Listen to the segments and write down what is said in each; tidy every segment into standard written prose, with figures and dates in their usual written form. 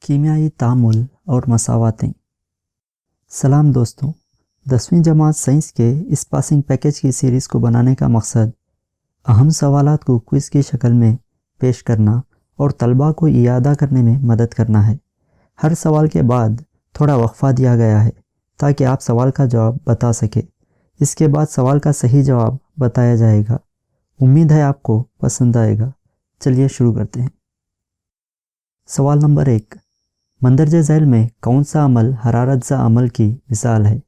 کیمیائی تعامل اور مساواتیں۔ سلام دوستوں، 10ویں جماعت سائنس کے اس پاسنگ پیکج کی سیریز کو بنانے کا مقصد اہم سوالات کو کوئز کی شکل میں پیش کرنا اور طلباء کو اعادہ کرنے میں مدد کرنا ہے۔ ہر سوال کے بعد تھوڑا وقفہ دیا گیا ہے تاکہ آپ سوال کا جواب بتا سکیں۔ اس کے بعد سوال کا صحیح جواب بتایا جائے گا۔ امید ہے آپ کو پسند آئے گا۔ چلیے شروع کرتے ہیں۔ سوال نمبر 1، مندرجہ ذیل میں کون سا عمل حرارت زا عمل کی مثال ہے؟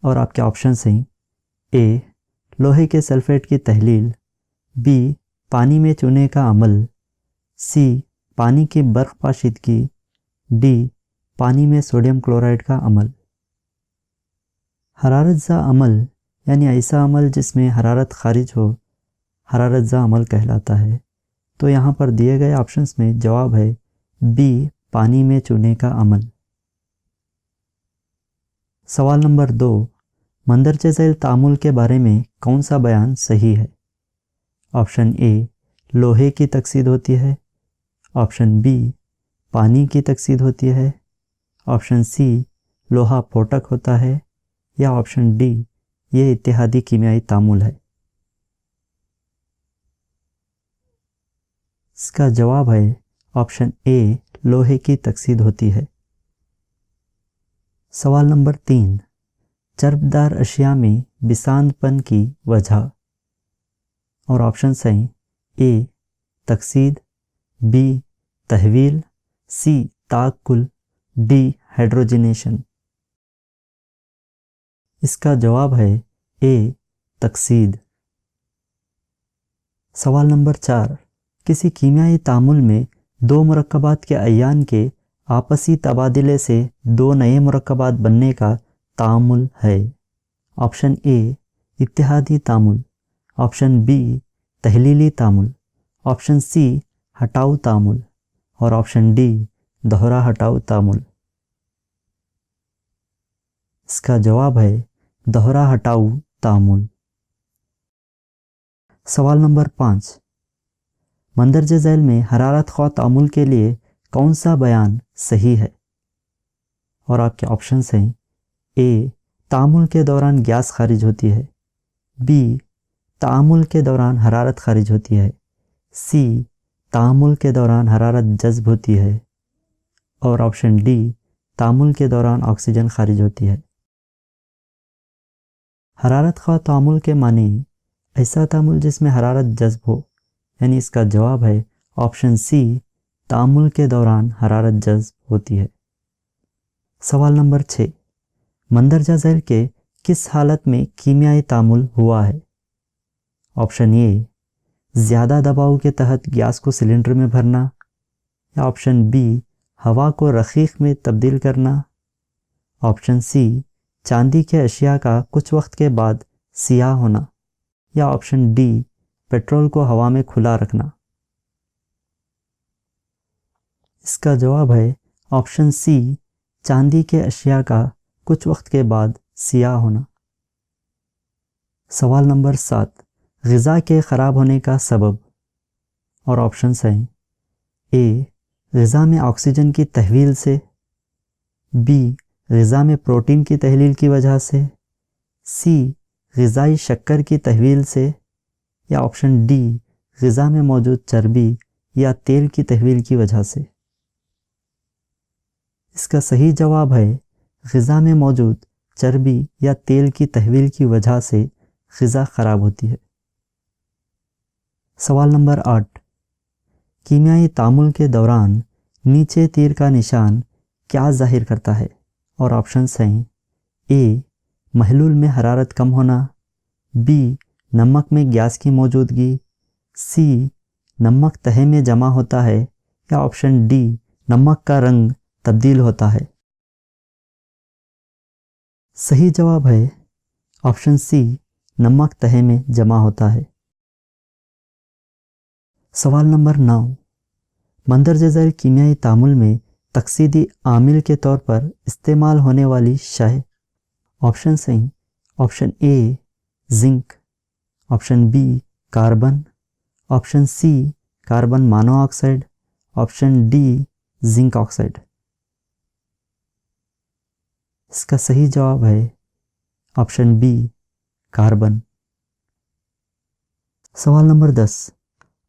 اور آپ کے آپشنز ہیں: اے لوہے کے سلفیٹ کی تحلیل، بی پانی میں چونے کا عمل، سی پانی کی برف پاشیدگی، ڈی پانی میں سوڈیم کلورائڈ کا عمل۔ حرارت زا عمل یعنی ایسا عمل جس میں حرارت خارج ہو حرارت زا عمل کہلاتا ہے۔ تو یہاں پر دیے گئے آپشنز میں جواب ہے بی پانی میں چونے کا عمل۔ سوال نمبر 2، مندرجہ ذیل تعامل کے بارے میں کون سا بیان صحیح ہے؟ آپشن اے لوہے کی تکسید ہوتی ہے، آپشن بی پانی کی تکسید ہوتی ہے، آپشن سی لوہا پھوٹک ہوتا ہے، یا آپشن ڈی یہ اتحادی کیمیائی تعامل ہے۔ اس کا جواب ہے آپشن اے لوہے کی تکسید ہوتی ہے۔ سوال نمبر 3، چربدار اشیاء میں بساند پن کی وجہ۔ اور آپشنز ہیں: اے تکسید، بی تحویل، سی تعقل، ڈی ہائیڈروجنیشن۔ اس کا جواب ہے اے تکسید۔ سوال نمبر 4، کسی کیمیائی تعامل میں دو مرکبات کے ایان کے آپسی تبادلے سے دو نئے مرکبات بننے کا تعامل ہے۔ آپشن اے اتحادی تعامل، آپشن بی تحلیلی تعامل، آپشن سی ہٹاؤ تعامل، اور آپشن ڈی دوہرا ہٹاؤ تعامل۔ اس کا جواب ہے دوہرا ہٹاؤ تعامل۔ سوال نمبر 5، مندرجہ ذیل میں حرارت خواہ تعامل کے لیے کون سا بیان صحیح ہے؟ اور آپ کے آپشنز ہیں: اے تعامل کے دوران گیس خارج ہوتی ہے، بی تعامل کے دوران حرارت خارج ہوتی ہے، سی تعامل کے دوران حرارت جذب ہوتی ہے، اور آپشن ڈی تعامل کے دوران آکسیجن خارج ہوتی ہے۔ حرارت خواہ تعامل کے معنی ایسا تعامل جس میں حرارت جذب ہو، یعنی اس کا جواب ہے آپشن سی تعامل کے دوران حرارت جذب ہوتی ہے۔ سوال نمبر 6، مندرجہ ذیل کے کس حالت میں کیمیائی تعامل ہوا ہے؟ آپشن اے زیادہ دباؤ کے تحت گیس کو سلنڈر میں بھرنا، یا آپشن بی ہوا کو رقیق میں تبدیل کرنا، آپشن سی چاندی کے اشیاء کا کچھ وقت کے بعد سیاہ ہونا، یا آپشن ڈی پیٹرول کو ہوا میں کھلا رکھنا۔ اس کا جواب ہے آپشن سی چاندی کے اشیاء کا کچھ وقت کے بعد سیاہ ہونا۔ سوال نمبر 7، غذا کے خراب ہونے کا سبب۔ اور آپشنز ہیں: اے غذا میں آکسیجن کی تحویل سے، بی غذا میں پروٹین کی تحلیل کی وجہ سے، سی غذائی شکر کی تحویل سے، یا آپشن ڈی غذا میں موجود چربی یا تیل کی تحویل کی وجہ سے۔ اس کا صحیح جواب ہے غذا میں موجود چربی یا تیل کی تحویل کی وجہ سے غذا خراب ہوتی ہے۔ سوال نمبر 8، کیمیائی تعامل کے دوران نیچے تیر کا نشان کیا ظاہر کرتا ہے؟ اور آپشنز ہیں: اے محلول میں حرارت کم ہونا، بی نمک میں گیس کی موجودگی، سی نمک تہے میں جمع ہوتا ہے، یا آپشن ڈی نمک کا رنگ تبدیل ہوتا ہے۔ صحیح جواب ہے آپشن سی نمک تہے میں جمع ہوتا ہے۔ سوال نمبر 9، مندرجہ ذیل کیمیائی تعامل میں تکسیدی عامل کے طور پر استعمال ہونے والی شے۔ آپشنز ہیں: option A zinc, option B carbon, option C carbon monoxide, option D zinc oxide. इसका सही जवाब है ऑप्शन बी, कार्बन। सवाल नंबर 10।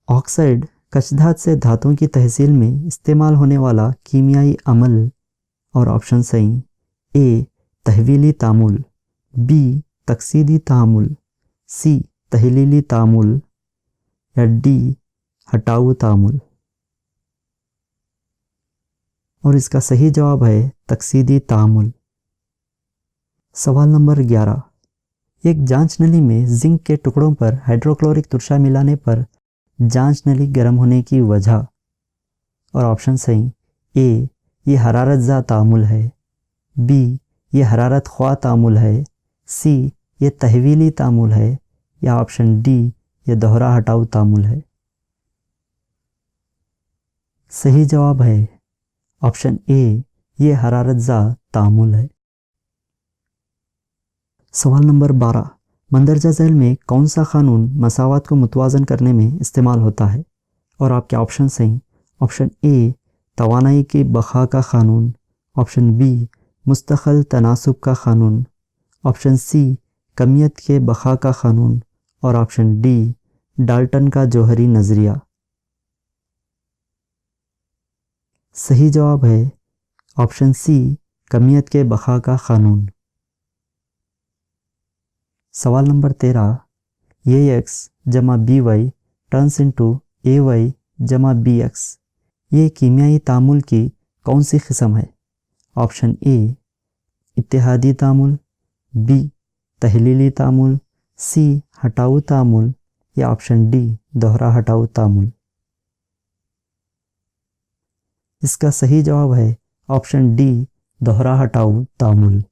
ऑक्साइड कचधात से धातुओं की तहसील में इस्तेमाल होने वाला कीमियाई अमल। और ऑप्शन सही ए, तहवीली तामुल, बी, तकसीदी तामुल, सी, तहलीली तामुल या डी, हटाऊ तामुल। और इसका सही जवाब है तकसीदी तामुल। सवाल नंबर 11। एक जांच नली में जिंक के टुकड़ों पर हाइड्रोक्लोरिक तुरशा मिलाने पर जांच नली गर्म होने की वजह। और ऑप्शन सही ए, ये हरारत ज़ा तामुल है, बी, ये हरारत ख्वा तामुल है, सी, ये तहवीली तामुल है या ऑप्शन डी, ये दोहरा हटाऊ तामुल है। सही जवाब है ऑप्शन ए, ये हरारत ज़ा तामुल है। सवाल नंबर 12। मंदरजा झैल में कौन सा कानून मसावात को मुतवाज़न करने में इस्तेमाल होता है? और आपके ऑप्शन सही ऑप्शन ए, तवानाई की बखा का कानून, ऑप्शन बी, मुस्तकिल तनासुब का कानून, ऑप्शन सी, कमियत के बखा का कानून और ऑप्शन डी, डाल्टन का जौहरी नज़रिया। सही जवाब है ऑप्शन सी, कमियत के बखा का कानून। सवाल नंबर 13। ए एक्स जमा बी वाई टर्न्स इनटू ए वाई जमा बी एक्स, ये कीमियाई तामुल की कौन सी किस्म है? ऑप्शन ए, इत्तेहादी तामुल, बी, तहलीली तामुल, सी, हटाऊ तामुल या ऑप्शन डी, दोहरा हटाऊ तामुल। इसका सही जवाब है ऑप्शन डी, दोहरा हटाऊ तामुल।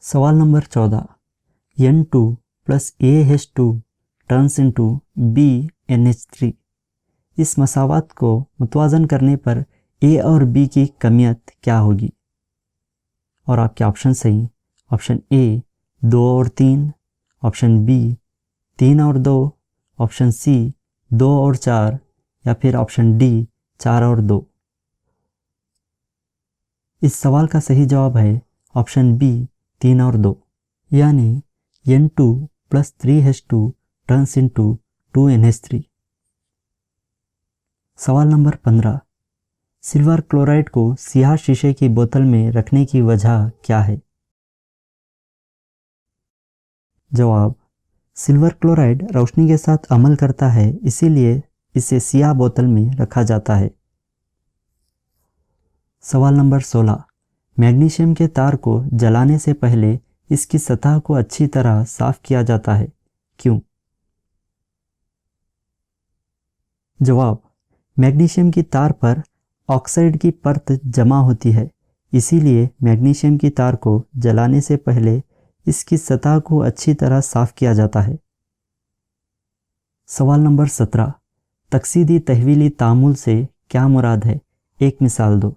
सवाल number 14। N2 plus AH2 turns into BNH3, इस मसावात को मुतवाज़न करने पर A और B की कमियत क्या होगी? और आपके ऑप्शन सही ऑप्शन ए, 2 और 3, ऑप्शन बी, 3 और 2, ऑप्शन सी, 2 और 4 या फिर ऑप्शन डी, 4 और 2। इस सवाल का सही जवाब है ऑप्शन बी, 3 और 2, यानी N2 plus 3H2 turns into 2NH3। सवाल नंबर 15। सिल्वर क्लोराइड को सियाह शीशे की बोतल में रखने की वजह क्या है? जवाब, सिल्वर क्लोराइड रोशनी के साथ अमल करता है, इसीलिए इसे सियाह बोतल में रखा जाता है। सवाल नंबर 16। मैग्नीशियम के तार को जलाने से पहले इसकी सतह को अच्छी तरह साफ किया जाता है, क्यों? जवाब, मैग्नीशियम की तार पर ऑक्साइड की परत जमा होती है, इसीलिए मैग्नीशियम की तार को जलाने से पहले इसकी सतह को अच्छी तरह साफ किया जाता है। सवाल नंबर 17। तकसीदी तहवीली तामुल से क्या मुराद है? एक मिसाल दो।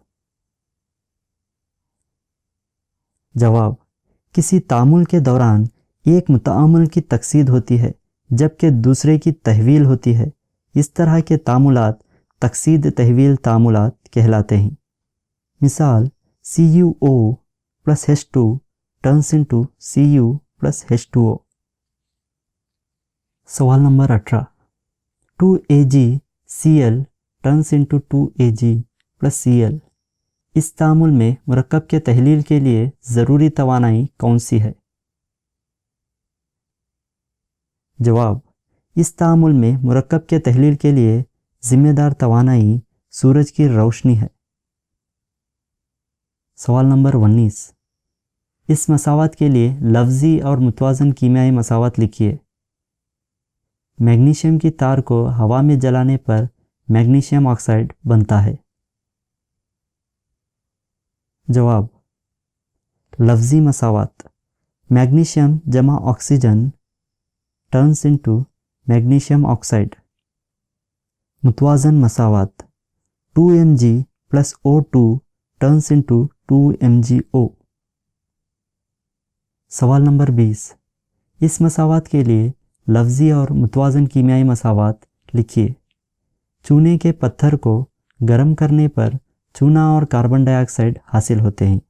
जवाब, किसी तामुल के दौरान एक मुतामुल की तकसीद होती है जबकि दूसरे की तहवील होती है। इस तरह के तामुलात तकसीद तहवील तामुलात कहलाते हैं। मिसाल, CuO plus H2 turns into Cu plus H2O। सवाल number 18। 2AgCl turns into 2Ag plus Cl, इस तामुल में मुरक्कब के तहलील के लिए ज़रूरी तवानाई कौन सी है? जवाब, इस तामुल में मुरक्कब के तहलील के लिए ज़िम्मेदार तवानाई सूरज की रोशनी है। सवाल नंबर 19। इस मसावत के लिए लफ्ज़ी और मुतवाज़न कीमियाई मसावत लिखिए। मैग्नीशियम की तार को हवा में जलाने पर मैग्नीशियम ऑक्साइड बनता है। जवाब, लफ्ज़ी मसावत, मैग्नीशियम जमा oxygen turns into magnesium oxide. मुतवाज़न मसावत, 2Mg plus O2 turns into 2MgO। सवाल नंबर 20। इस मसावत के लिए लफ्ज़ी और मुतवाज़न कीमियाई मसावत लिखिए। चूने के पत्थर को गर्म करने पर चूना और कार्बन डाइऑक्साइड हासिल होते हैं।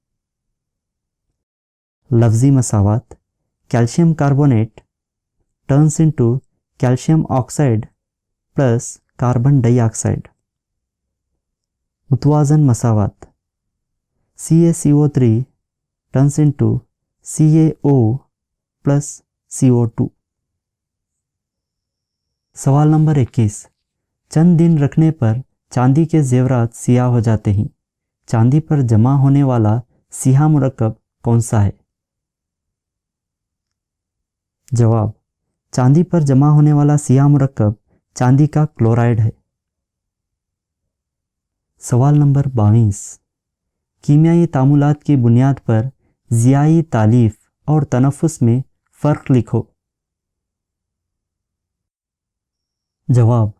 लफ्ज़ी मसावत, calcium carbonate turns into calcium oxide plus carbon dioxide. मुतवाज़न मसावत, CaCO3 turns into CaO plus CO2। सवाल नंबर 21, चंद दिन रखने पर चांदी के जेवरात सियाह हो जाते हैं। चांदी पर जमा होने वाला सियाह मुरक्कब कौन सा है? जवाब, चांदी पर जमा होने वाला सियाह मुरक्कब चांदी का क्लोराइड है। सवाल नंबर 22, कीमियाई तामुलात की बुनियाद पर ज़ियाई तालीफ और तनफ़ुस में फ़र्क लिखो। जवाब,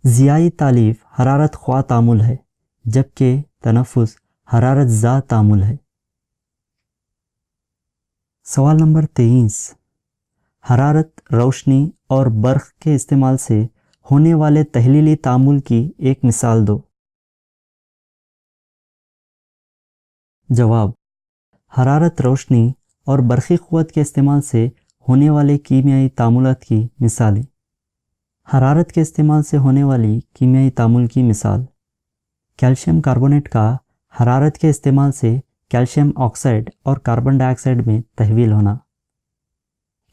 ज़ियाई तालीफ हरारत ख्वा तामुल है, जबकि तनफ़ुस हरारत ज़ा तामुल है। सवाल नंबर 23, हरारत, रोशनी और बर्क़ के इस्तेमाल से होने वाले तहलीली तामुल की एक मिसाल दो। जवाब, हरारत, रोशनी और बर्क़ी क़ुव्वत के इस्तेमाल से होने वाले कीमियाई तामुलात की मिसालें। हरारत के इस्तेमाल से होने वाली कीमियाई तामुल की मिसाल, कैल्शियम कार्बोनेट का हरारत के इस्तेमाल से कैल्शियम ऑक्साइड और कार्बन डाइऑक्साइड में तहवील होना।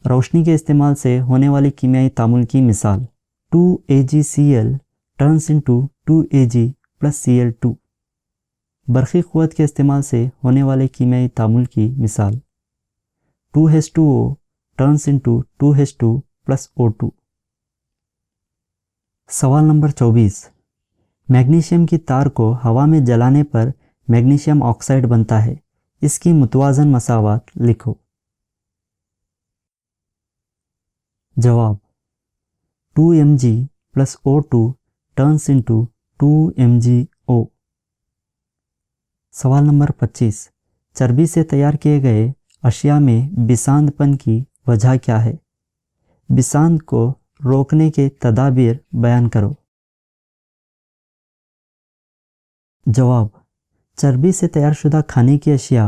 रोशनी के इस्तेमाल से होने वाली कीमियाई तामुल की मिसाल, 2AgCl turns into 2Ag plus Cl2। बर्क़ी क़ुव्वत के इस्तेमाल से होने वाले कीमियाई तामुल की मिसाल, 2H2O turns into 2H2 plus O2। सवाल नंबर 24, मैग्नीशियम की तार को हवा में जलाने पर मैग्नीशियम ऑक्साइड बनता है। इसकी मुतवाज़न मसावत लिखो। जवाब, 2Mg plus O2 turns into 2MgO। सवाल नंबर 25, चर्बी से तैयार किए गए अशिया में बिसांदपन की वजह क्या है? बिसांद को रोकने के तदाबीर बयान करो। जवाब, चर्बी से तैयारशुदा खाने की अशिया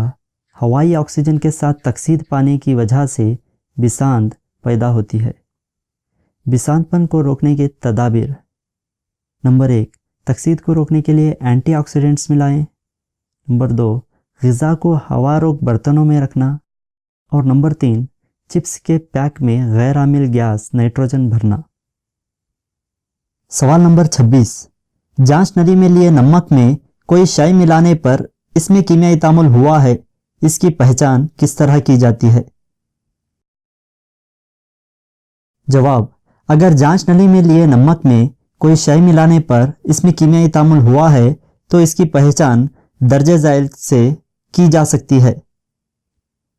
हवाई ऑक्सीजन के साथ तकसीद पाने की वजह से बिसांद पैदा होती है। बिसांदपन को रोकने के तदाबीर, नंबर 1, तकसीद को रोकने के लिए एंटीऑक्सीडेंट्स मिलाएं। नंबर 2, ग़िज़ा को हवा रोक बर्तनों में रखना। और नंबर 3, चिप्स के पैक में गैर आमिल गैस नाइट्रोजन भरना। सवाल नंबर 26, जांच नली में लिए नमक में कोई शय मिलाने पर इसमें कीमियाई तामुल हुआ है, इसकी पहचान किस तरह की जाती है? जवाब, अगर जांच नली में लिए नमक में कोई शय मिलाने पर इसमें कीमियाई तामुल हुआ है तो इसकी पहचान दर्जे ज़ाइल से की जा सकती है।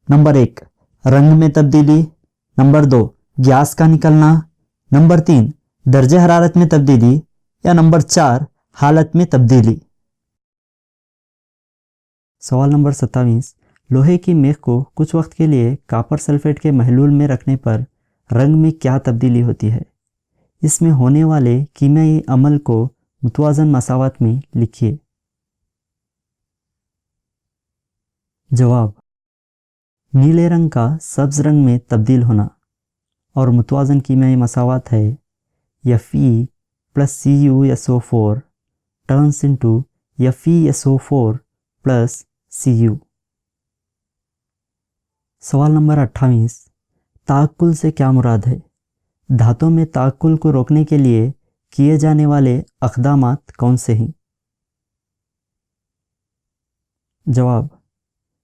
नंबर 1, रंग में तब्दीली। नंबर 2, गैस का निकलना। नंबर 3, दर्जे हरारत में तब्दीली। या नंबर 4, हालत में तब्दीली। सवाल नंबर 27, लोहे की मेख को कुछ वक्त के लिए कॉपर सल्फेट के महलूल में रखने पर रंग में क्या तब्दीली होती है? इसमें होने वाले कीमियाई अमल को मुतवाज़न मसावत में लिखिए। जवाब, नीले रंग का सब्ज़ रंग में तब्दील होना। और मुतवाज़न कीमियाई मसावत है Fe plus CuSO4 turns into FeSO4 plus Cu। सवाल नंबर 28, ताक़ुल से क्या मुराद है? धातों में ताक़ुल को रोकने के लिए किए जाने वाले अक़दामात कौन से हैं? जवाब,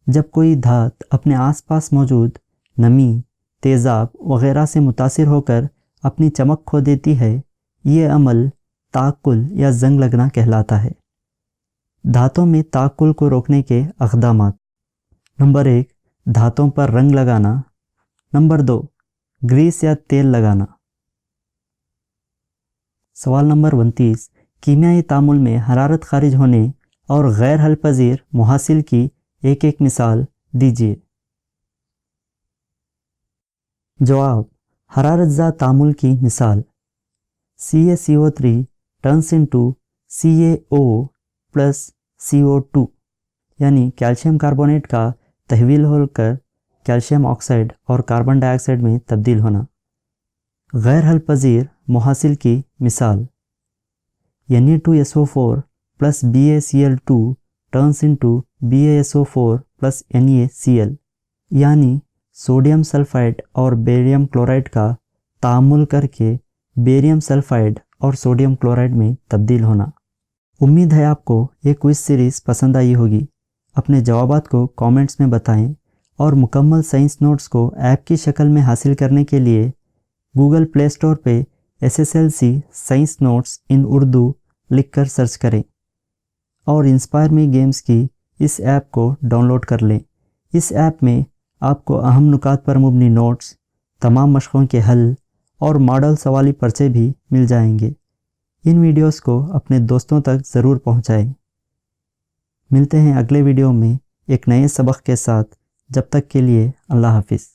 जब कोई धात अपने आसपास मौजूद नमी, तेज़ाब वगैरह से मुतासिर होकर अपनी चमक खो देती है, ये अमल ताक़ुल या जंग लगना कहलाता है। धातों में ताक़ुल को रोकने के अक़दामात, नंबर 1, धातों पर रंग लगाना। नंबर 2, ग्रीस या तेल लगाना। सवाल नंबर 29, कीमियाई तामुल में हरारत खारिज होने और गैर हल पजीर मुहासिल की एक एक मिसाल दीजिए। जवाब, हरारत ज़ा तामुल की मिसाल, CaCO3 turns into CaO plus CO2 यानी कैल्शियम कार्बोनेट का तहवील होकर कैल्शियम ऑक्साइड और कार्बन डाइऑक्साइड में तब्दील होना। गैर हल पजीर मुहासिल की मिसाल Na2SO4 plus BaCl2 turns into BaSO4 plus NaCl यानी सोडियम सल्फाइड और बेरियम क्लोराइड का तामुल करके बेरियम सल्फाइड और सोडियम क्लोराइड में तब्दील होना। उम्मीद है आपको ये क्विज सीरीज़ पसंद आई होगी। अपने जवाबात को कमेंट्स में बताएं और मुकम्मल साइंस नोट्स को ऐप की शक्ल में हासिल करने के लिए गूगल प्ले स्टोर पे SSLC साइंस नोट्स इन उर्दू लिखकर सर्च करें और इंस्पायर मी गेम्स की इस ऐप को डाउनलोड कर लें। इस ऐप में आपको अहम नुकात पर मुबनी नोट्स, तमाम मशक़ों के हल और मॉडल सवाली पर्चे भी मिल जाएंगे। इन वीडियोस को अपने दोस्तों तक ज़रूर पहुंचाएं। मिलते हैं अगले वीडियो में एक नए सबक के साथ। जब तक के लिए अल्लाह हाफिज़।